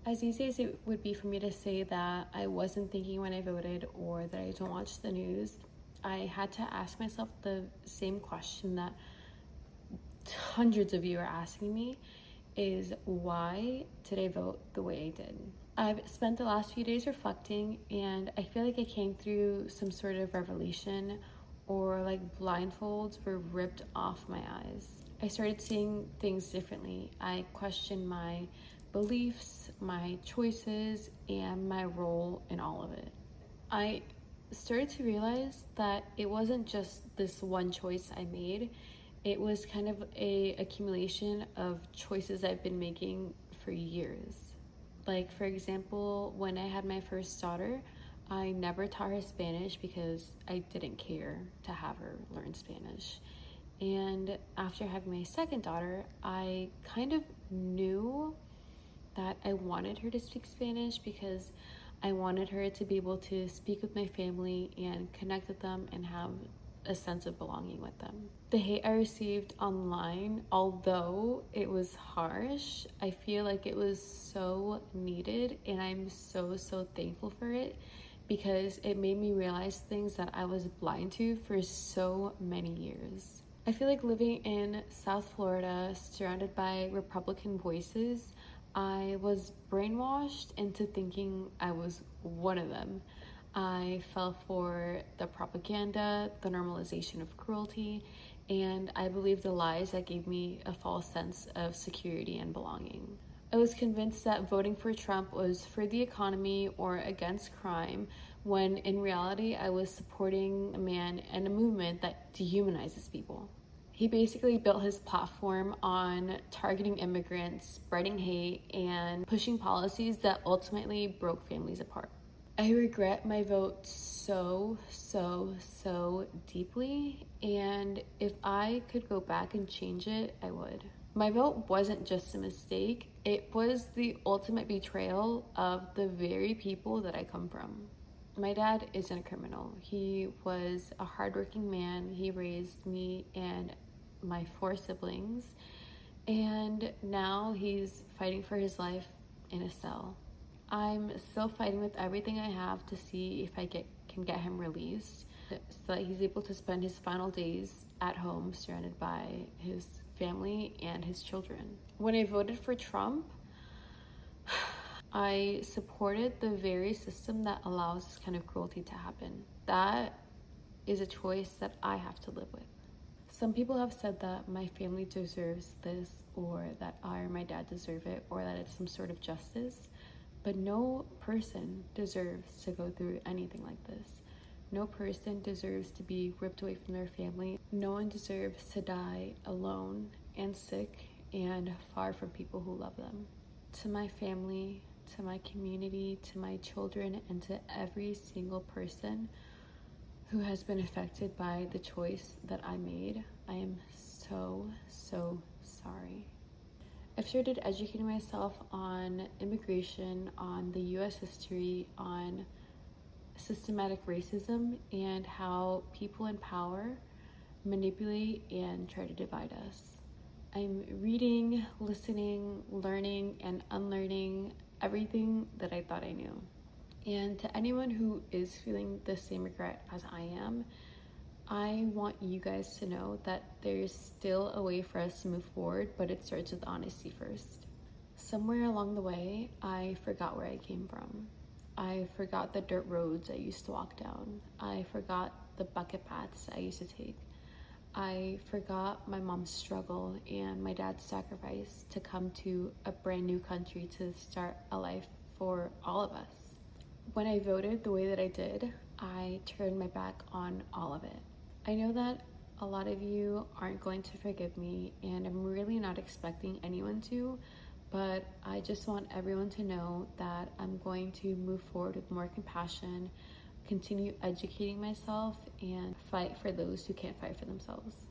As easy as it would be for me to say that I wasn't thinking when I voted or that I don't watch the news, I had to ask myself the same question that hundreds of you are asking me, is why did I vote the way I did? I've spent the last few days reflecting, and I feel like I came through some sort of revelation, or like blindfolds were ripped off my eyes. I started seeing things differently. I questioned my beliefs, my choices, and my role in all of it. I started to realize that it wasn't just this one choice I made. It was kind of a accumulation of choices I've been making for years. Like, for example, when I had my first daughter, I never taught her Spanish because I didn't care to have her learn Spanish. And after having my second daughter, I kind of knew that I wanted her to speak Spanish because I wanted her to be able to speak with my family and connect with them and have a sense of belonging with them. The hate I received online, although it was harsh, I feel like it was so needed, and I'm so thankful for it, because it made me realize things that I was blind to for so many years. I feel like living in South Florida, surrounded by Republican voices, I was brainwashed into thinking I was one of them. I fell for the propaganda, the normalization of cruelty, and I believed the lies that gave me a false sense of security and belonging. I was convinced that voting for Trump was for the economy or against crime, when in reality I was supporting a man and a movement that dehumanizes people. He basically built his platform on targeting immigrants, spreading hate, and pushing policies that ultimately broke families apart. I regret my vote so deeply, and if I could go back and change it, I would. My vote wasn't just a mistake, it was the ultimate betrayal of the very people that I come from. My dad isn't a criminal. He was a hardworking man. He raised me and my 4 siblings, and now he's fighting for his life in a cell. I'm still fighting with everything I have to see if I can get him released so that he's able to spend his final days at home surrounded by his family and his children. When I voted for Trump, I supported the very system that allows this kind of cruelty to happen. That is a choice that I have to live with. Some people have said that my family deserves this, or that I or my dad deserve it, or that it's some sort of justice. But no person deserves to go through anything like this. No person deserves to be ripped away from their family. No one deserves to die alone and sick and far from people who love them. To my family, to my community, to my children, and to every single person who has been affected by the choice that I made, I am so sorry. I've started educating myself on immigration, on the US history, on systematic racism, and how people in power manipulate and try to divide us. I'm reading, listening, learning, and unlearning everything that I thought I knew. And to anyone who is feeling the same regret as I am, I want you guys to know that there's still a way for us to move forward, but it starts with honesty first. Somewhere along the way, I forgot where I came from. I forgot the dirt roads I used to walk down. I forgot the bucket paths I used to take. I forgot my mom's struggle and my dad's sacrifice to come to a brand new country to start a life for all of us. When I voted the way that I did, I turned my back on all of it. I know that a lot of you aren't going to forgive me, and I'm really not expecting anyone to, but I just want everyone to know that I'm going to move forward with more compassion, continue educating myself, and fight for those who can't fight for themselves.